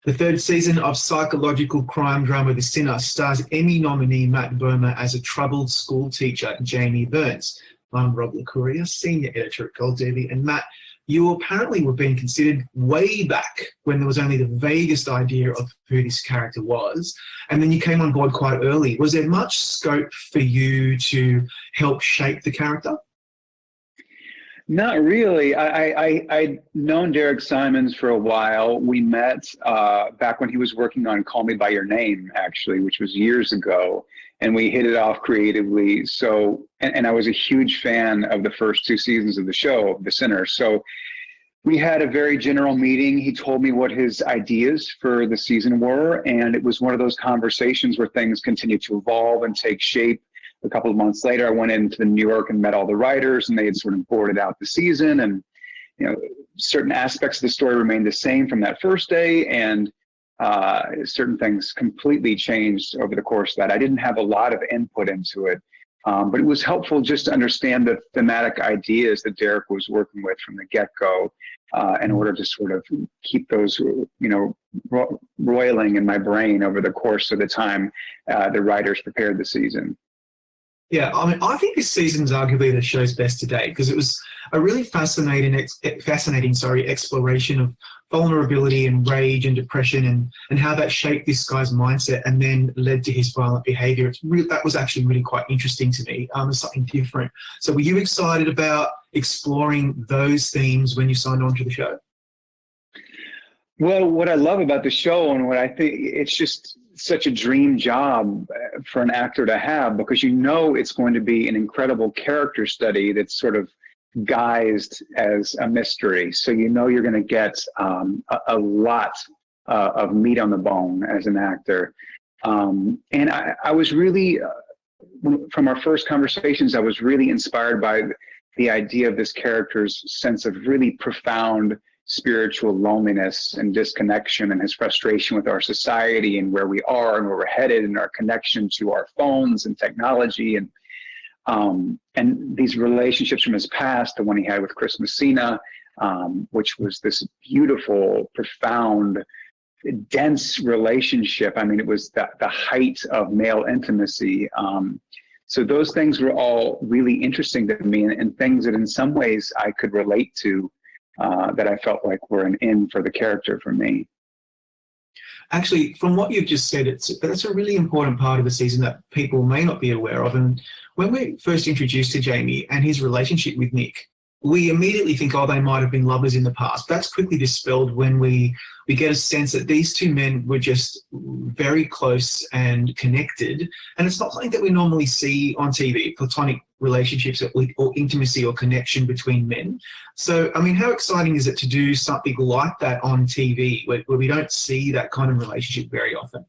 The third season of psychological crime drama The Sinner stars Emmy nominee Matt Bomer as a troubled school teacher, Jamie Burns. I'm Rob Licuria, senior editor at Gold TV, and Matt, you apparently were being considered way back when there was only the vaguest idea of who this character was, and then you came on board quite early. Was there much scope for you to help shape the character? Not really. I'd known Derek Simons for a while. We met back when he was working on Call Me By Your Name, actually, which was years ago, and we hit it off creatively. So, and I was a huge fan of the first two seasons of the show, The Sinner. So we had a very general meeting. He told me what his ideas for the season were, and it was one of those conversations where things continued to evolve and take shape. A couple of months later, I went into New York and met all the writers, and they had sort of boarded out the season. And certain aspects of the story remained the same from that first day, and certain things completely changed over the course of that. I didn't have a lot of input into it, but it was helpful just to understand the thematic ideas that Derek was working with from the get-go, in order to sort of keep those, roiling in my brain over the course of the time the writers prepared the season. Yeah, I mean, I think this season's arguably the show's best to date because it was a really fascinating exploration of vulnerability and rage and depression and how that shaped this guy's mindset and then led to his violent behavior. That was actually really quite interesting to me. It's something different. So were you excited about exploring those themes when you signed on to the show? Well, what I love about the show and what I think it's just such a dream job for an actor to have, because it's going to be an incredible character study that's sort of guised as a mystery. So you're going to get a lot of meat on the bone as an actor. And I was really, from our first conversations, I was really inspired by the idea of this character's sense of really profound spiritual loneliness and disconnection, and his frustration with our society and where we are and where we're headed, and our connection to our phones and technology, and these relationships from his past, the one he had with Chris Messina, which was this beautiful, profound, dense relationship. I mean, it was the height of male intimacy. So those things were all really interesting to me, and things that in some ways I could relate to, that I felt like were an in for the character for me. Actually, from what you've just said, that's a really important part of the season that people may not be aware of. And when we're first introduced to Jamie and his relationship with Nick, we immediately think, oh, they might have been lovers in the past. That's quickly dispelled when we get a sense that these two men were just very close and connected. And it's not something that we normally see on TV, platonic relationships or intimacy or connection between men. So, I mean, how exciting is it to do something like that on TV where we don't see that kind of relationship very often?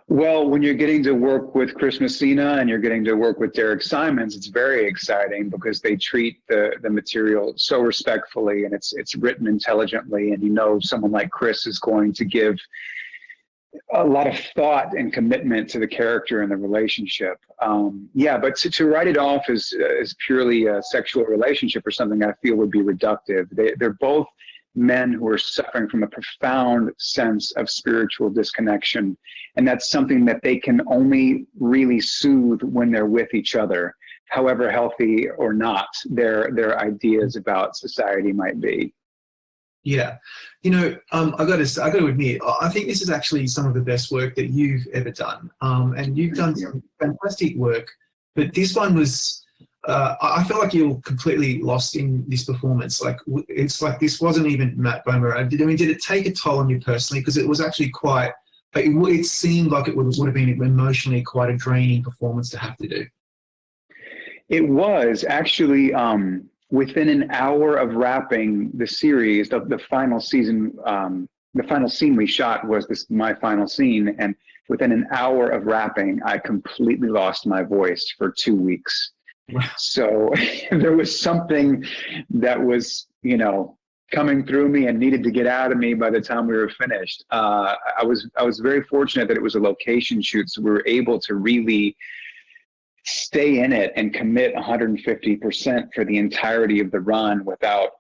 Well, when you're getting to work with Chris Messina and you're getting to work with Derek Simons, it's very exciting because they treat the material so respectfully, and it's written intelligently, and someone like Chris is going to give a lot of thought and commitment to the character and the relationship. But to write it off as purely a sexual relationship or something, I feel would be reductive. They're both men who are suffering from a profound sense of spiritual disconnection. And that's something that they can only really soothe when they're with each other, however healthy or not their ideas about society might be. Yeah. I got to admit, I think this is actually some of the best work that you've ever done. And you've done some fantastic work, but this one was, I felt like you were completely lost in this performance. Like, it's like this wasn't even Matt Bomer. Did it take a toll on you personally? Because it was actually it seemed like it would have been emotionally quite a draining performance to have to do. It was actually, within an hour of wrapping the series, the final season, the final scene we shot was my final scene. And within an hour of wrapping, I completely lost my voice for 2 weeks. Wow. So there was something that was, coming through me and needed to get out of me by the time we were finished. I was very fortunate that it was a location shoot, so we were able to really stay in it and commit 150% for the entirety of the run without,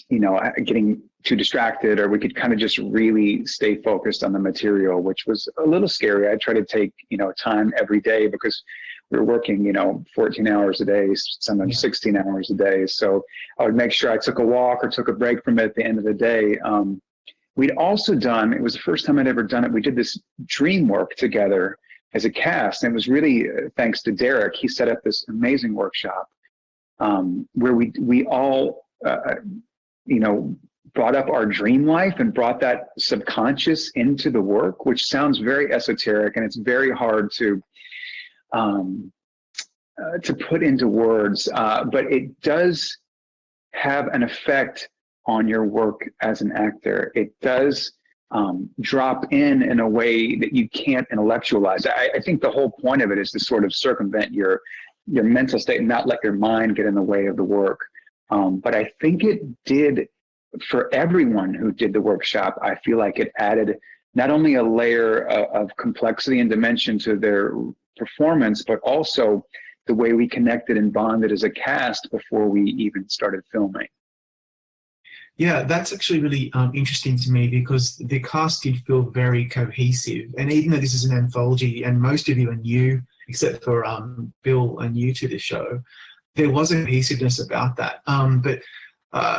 getting too distracted, or we could kind of just really stay focused on the material, which was a little scary. I try to take, time every day because we were working, 14 hours a day, sometimes 16 hours a day. So I would make sure I took a walk or took a break from it at the end of the day. We'd also done, it was the first time I'd ever done it, we did this dream work together as a cast. And it was really thanks to Derek. He set up this amazing workshop where we all, brought up our dream life and brought that subconscious into the work, which sounds very esoteric, and it's very hard to put into words, but it does have an effect on your work as an actor. It does drop in a way that you can't intellectualize. I think the whole point of it is to sort of circumvent your mental state and not let your mind get in the way of the work. But I think it did, for everyone who did the workshop, I feel like it added not only a layer of complexity and dimension to their performance, but also the way we connected and bonded as a cast before we even started filming. Yeah, that's actually really interesting to me, because the cast did feel very cohesive. And even though this is an anthology and most of you are new, except for Bill, are new to the show, there was a cohesiveness about that. But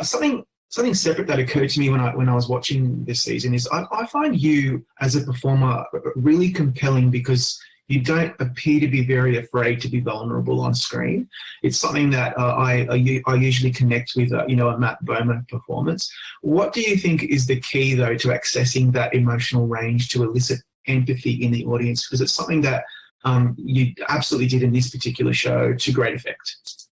something separate that occurred to me when I was watching this season is I find you as a performer really compelling, because you don't appear to be very afraid to be vulnerable on screen. It's something that I usually connect with, a Matt Bomer performance. What do you think is the key, though, to accessing that emotional range to elicit empathy in the audience? Because it's something that you absolutely did in this particular show to great effect.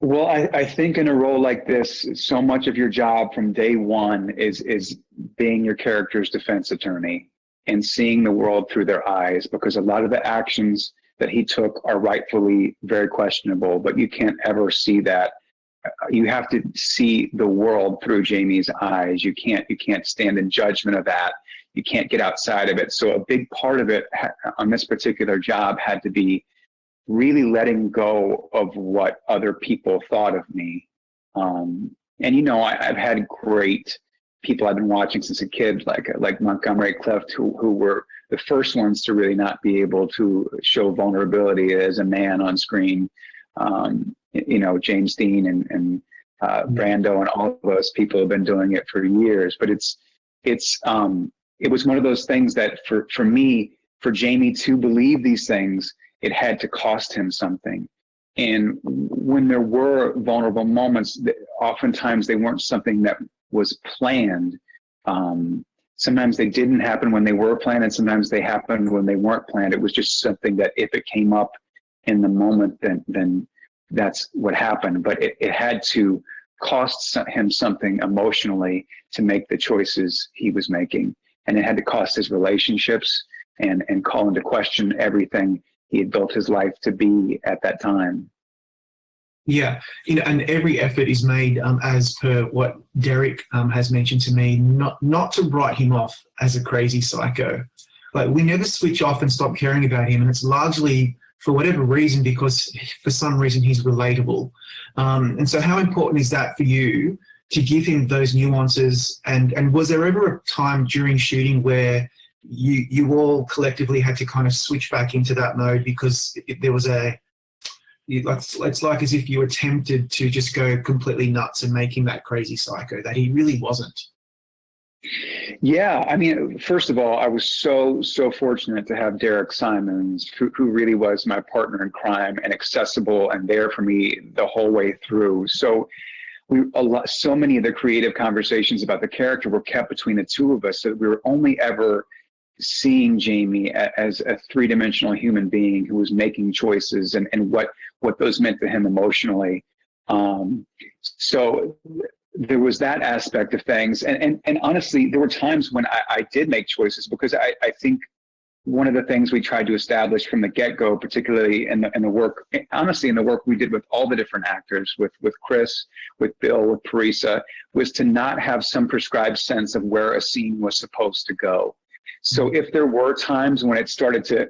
Well, I think in a role like this, so much of your job from day one is being your character's defense attorney and seeing the world through their eyes, because a lot of the actions that he took are rightfully very questionable, but you can't ever see that. You have to see the world through Jamie's eyes. You can't stand in judgment of that. You can't get outside of it. So a big part of it on this particular job had to be really letting go of what other people thought of me. And, I've had great people I've been watching since a kid, like Montgomery Clift, who were the first ones to really not be able to show vulnerability as a man on screen. James Dean and Brando and all of those people have been doing it for years. But it was one of those things that for me, for Jamie to believe these things, it had to cost him something. And when there were vulnerable moments, oftentimes they weren't something that was planned. Sometimes they didn't happen when they were planned, and sometimes they happened when they weren't planned. It was just something that if it came up in the moment, then that's what happened. But it had to cost him something emotionally to make the choices he was making. And it had to cost his relationships and call into question everything he had built his life to be at that time. Yeah, and every effort is made, as per what Derek has mentioned to me, not to write him off as a crazy psycho. Like, we never switch off and stop caring about him, and it's largely for whatever reason, because for some reason he's relatable. And so how important is that for you to give him those nuances? And was there ever a time during shooting where you all collectively had to kind of switch back into that mode because there was it's like as if you were tempted to just go completely nuts and make him that crazy psycho that he really wasn't? Yeah, I mean, first of all, I was so so-fortunate to have Derek Simons, who really was my partner in crime and accessible and there for me the whole way through. So so many of the creative conversations about the character were kept between the two of us, so we were only ever seeing Jamie as a three-dimensional human being who was making choices and what those meant to him emotionally. So there was that aspect of things. And honestly, there were times when I did make choices, because I think one of the things we tried to establish from the get-go, particularly in the work, honestly, in the work we did with all the different actors, with Chris, with Bill, with Parisa, was to not have some prescribed sense of where a scene was supposed to go. So if there were times when it started to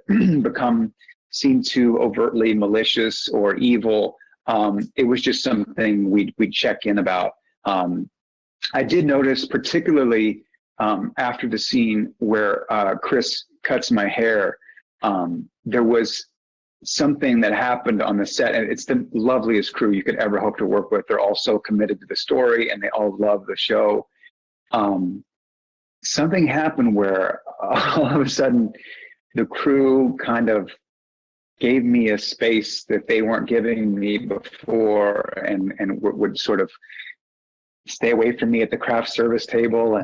seem too overtly malicious or evil, it was just something we'd check in about. I did notice, particularly after the scene where Chris cuts my hair, there was something that happened on the set, and it's the loveliest crew you could ever hope to work with. They're all so committed to the story, and they all love the show. Something happened where all of a sudden the crew kind of gave me a space that they weren't giving me before, and would sort of stay away from me at the craft service table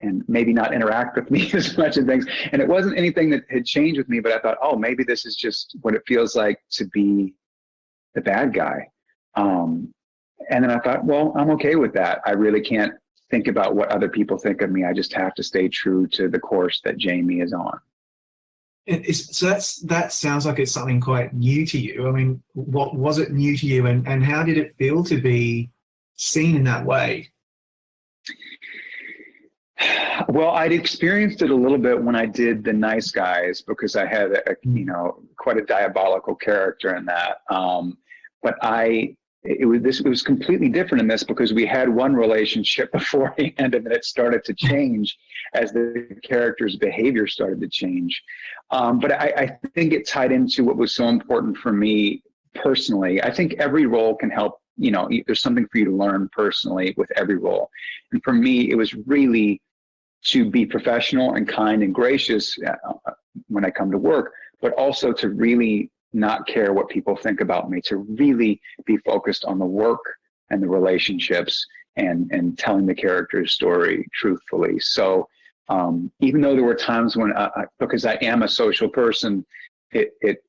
and maybe not interact with me as much and things. And it wasn't anything that had changed with me, but I thought, oh, maybe this is just what it feels like to be the bad guy. And then I thought, well, I'm okay with that. I really can't think about what other people think of me. I just have to stay true to the course that Jamie is on. So that sounds like it's something quite new to you. I mean, what was it new to you, and how did it feel to be seen in that way? Well, I'd experienced it a little bit when I did The Nice Guys, because I had quite a diabolical character in that. But it was completely different in this, because we had one relationship beforehand, and then it started to change as the character's behavior started to change. But I think it tied into what was so important for me personally. I think every role can help. There's something for you to learn personally with every role. And for me, it was really to be professional and kind and gracious when I come to work, but also to really not care what people think about me, to really be focused on the work and the relationships and telling the character's story truthfully. So even though there were times when, because I am a social person, it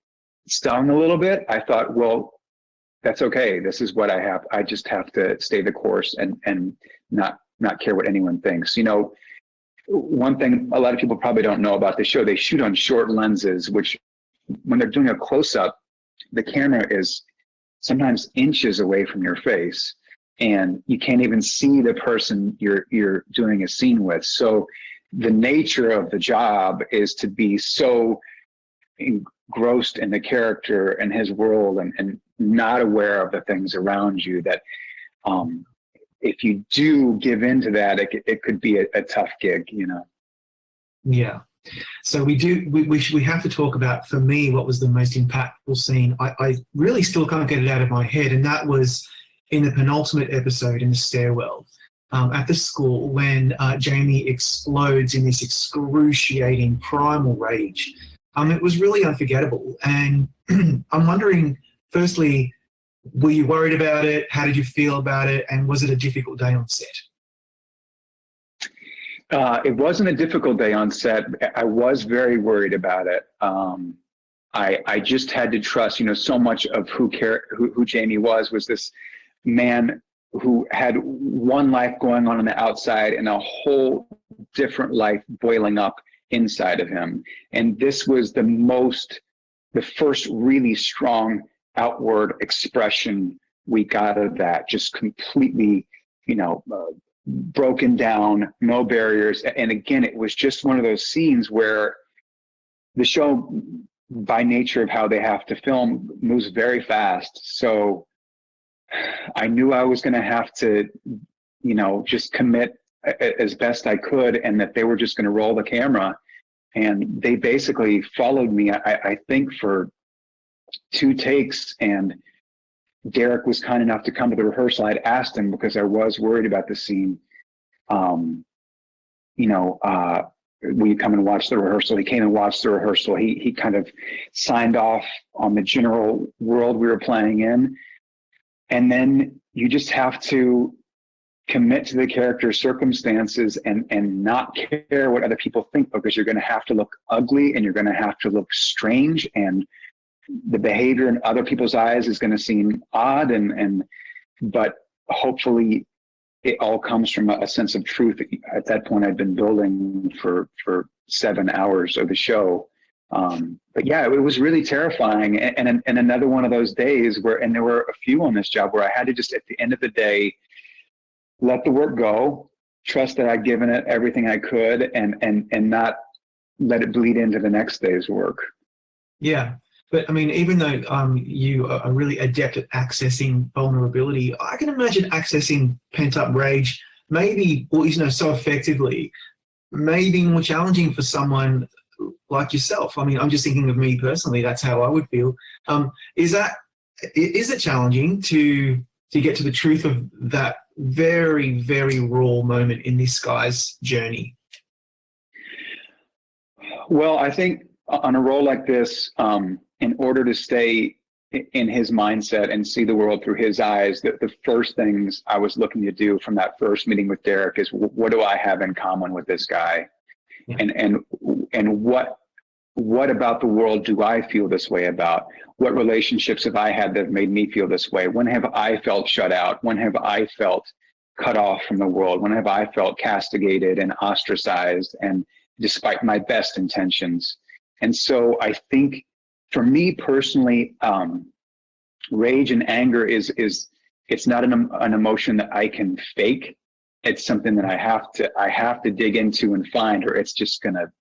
stung a little bit. I thought, well, that's okay. This is what I have. I just have to stay the course and not care what anyone thinks. One thing a lot of people probably don't know about the show, they shoot on short lenses, which when they're doing a close-up, the camera is sometimes inches away from your face, and you can't even see the person you're doing a scene with. So the nature of the job is to be so engrossed in the character and his world and not aware of the things around you that if you do give into that, it could be a tough gig, Yeah. So we have to talk about, for me, what was the most impactful scene. I really still can't get it out of my head, and that was in the penultimate episode in the stairwell at the school, when Jamie explodes in this excruciating primal rage. It was really unforgettable, and I'm wondering, firstly, were you worried about it? How did you feel about it? And was it a difficult day on set? It wasn't a difficult day on set. I was very worried about it. I just had to trust, so much of who Jamie was this man who had one life going on the outside and a whole different life boiling up inside of him. And this was the first really strong outward expression we got of that, just completely, broken down, no barriers. And again, it was just one of those scenes where the show, by nature of how they have to film, moves very fast. So I knew I was going to have to, just commit as best I could, and that they were just going to roll the camera. And they basically followed me, I think, for 2 takes. And Derek was kind enough to come to the rehearsal. I'd asked him, because I was worried about the scene, will you come and watch the rehearsal? He came and watched the rehearsal. He kind of signed off on the general world we were playing in. And then you just have to commit to the character's circumstances and not care what other people think, because you're going to have to look ugly and you're going to have to look strange, and the behavior in other people's eyes is going to seem odd, but hopefully it all comes from a sense of truth. At that point, I'd been building for 7 hours of the show. But yeah, it was really terrifying. And another one of those days and there were a few on this job, where I had to just, at the end of the day, let the work go, trust that I'd given it everything I could, and not let it bleed into the next day's work. Yeah. But I mean, even though you are really adept at accessing vulnerability, I can imagine accessing pent-up rage maybe, or, you know, so effectively, maybe more challenging for someone like yourself. I mean, I'm just thinking of me personally. That's how I would feel. Is it challenging to get to the truth of that very, very raw moment in this guy's journey? Well, I think on a role like this, in order to stay in his mindset and see the world through his eyes, the first things I was looking to do from that first meeting with Derek is, what do I have in common with this guy? Yeah. And what about the world do I feel this way about? What relationships have I had that have made me feel this way? When have I felt shut out? When have I felt cut off from the world? When have I felt castigated and ostracized, and despite my best intentions? And so I think for me personally, rage and anger is it's not an emotion that I can fake. It's something that I have to dig into and find, or it's just gonna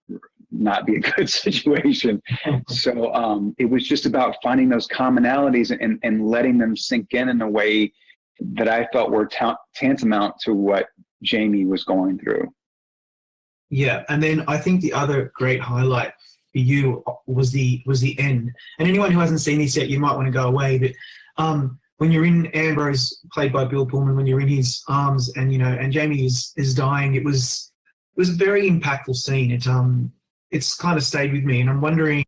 not be a good situation. So it was just about finding those commonalities and letting them sink in a way that I felt were tantamount to what Jamie was going through. Yeah, and then I think the other great highlight for you was the end. And anyone who hasn't seen this yet, you might want to go away. But when you're in Ambrose, played by Bill Pullman, when you're in his arms, and and Jamie is dying, it was a very impactful scene. It's kind of stayed with me, and I'm wondering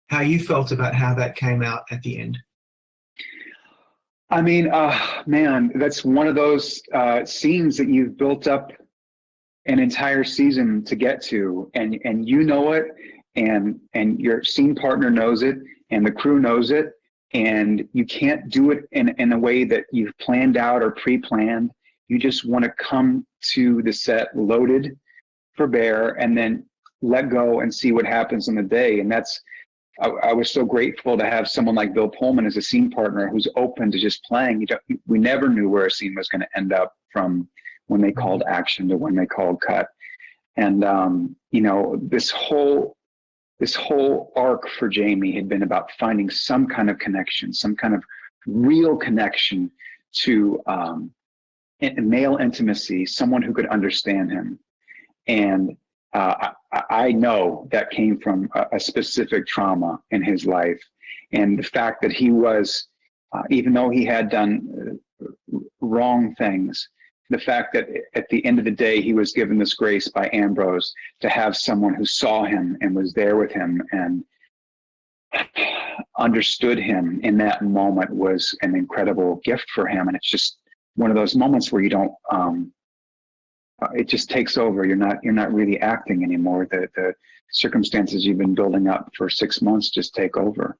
how you felt about how that came out at the end. I mean, man, that's one of those scenes that you've built up an entire season to get to, and you know it, and your scene partner knows it, and the crew knows it, and you can't do it in a way that you've planned out or pre-planned. You just want to come to the set loaded for bear, and then let go and see what happens in the day. And I was so grateful to have someone like Bill Pullman as a scene partner who's open to just playing. We never knew where a scene was going to end up, from when they called action to when they called cut. And this whole arc for Jamie had been about finding some kind of connection, some kind of real connection to male intimacy, someone who could understand him. And I know that came from a specific trauma in his life. And the fact that he was, even though he had done wrong things, the fact that at the end of the day, he was given this grace by Ambrose to have someone who saw him and was there with him and understood him in that moment was an incredible gift for him. And it's just one of those moments where you don't, it just takes over. You're not really acting anymore. The circumstances you've been building up for 6 months just take over.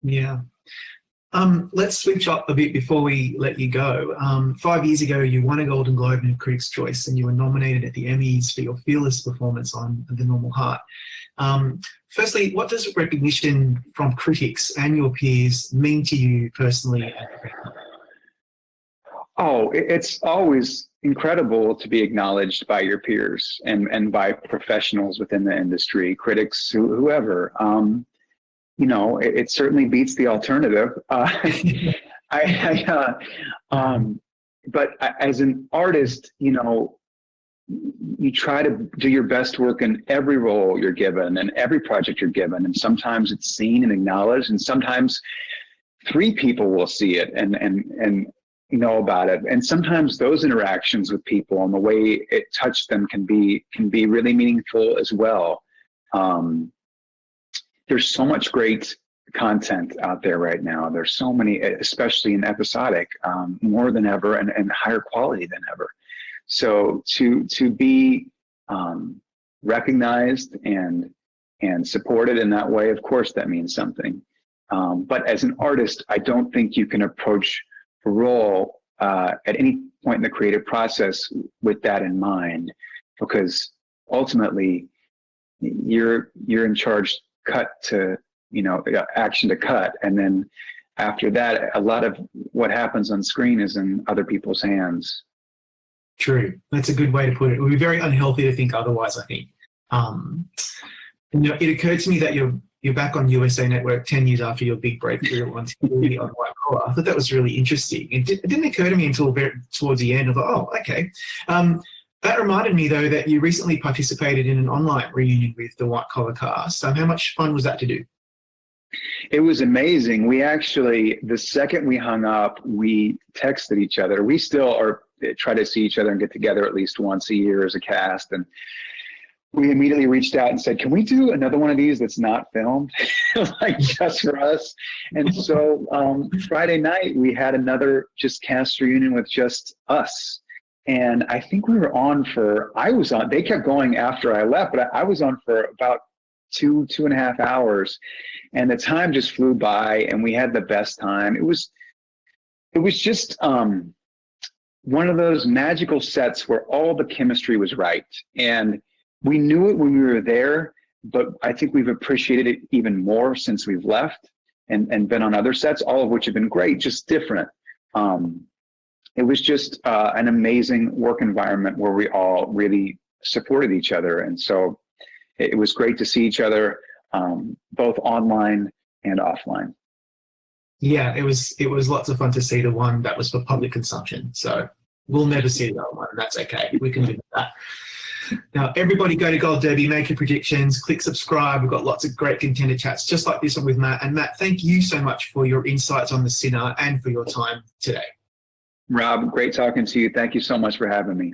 Yeah. Let's switch up a bit before we let you go. 5 years ago, you won a Golden Globe and a Critics' Choice, and you were nominated at the Emmys for your fearless performance on The Normal Heart. Firstly, what does recognition from critics and your peers mean to you personally? Oh, it's always incredible to be acknowledged by your peers and by professionals within the industry, critics, whoever. It certainly beats the alternative. But as an artist, you try to do your best work in every role you're given and every project you're given. And sometimes it's seen and acknowledged, and sometimes 3 people will see it and know about it. And sometimes those interactions with people and the way it touched them can be really meaningful as well. There's so much great content out there right now. There's so many, especially in episodic, more than ever, and higher quality than ever. So to be recognized and supported in that way, of course, that means something. But as an artist, I don't think you can approach a role at any point in the creative process with that in mind, because ultimately you're in charge. Cut to, action to cut. And then after that, a lot of what happens on screen is in other people's hands. True. That's a good way to put it. It would be very unhealthy to think otherwise, I think. It occurred to me that you're back on USA Network 10 years after your big breakthrough on TV on White Collar. I thought that was really interesting. It didn't occur to me until towards the end. I thought, oh, okay. That reminded me, though, that you recently participated in an online reunion with the White Collar cast. How much fun was that to do? It was amazing. We actually, the second we hung up, we texted each other. We still try to see each other and get together at least once a year as a cast. And we immediately reached out and said, can we do another one of these that's not filmed, like just for us? And so Friday night, we had another just cast reunion with just us. And I think we were on they kept going after I left, but I was on for about 2.5 hours. And the time just flew by and we had the best time. It was just one of those magical sets where all the chemistry was right. And we knew it when we were there, but I think we've appreciated it even more since we've left and been on other sets, all of which have been great, just different. It was just an amazing work environment where we all really supported each other. And so it was great to see each other, both online and offline. Yeah, it was lots of fun to see the one that was for public consumption. So we'll never see the other one, and that's okay. We can do that. Now, everybody go to Gold Derby, make your predictions, click subscribe. We've got lots of great contender chats, just like this one with Matt. And Matt, thank you so much for your insights on The Sinner and for your time today. Rob, great talking to you. Thank you so much for having me.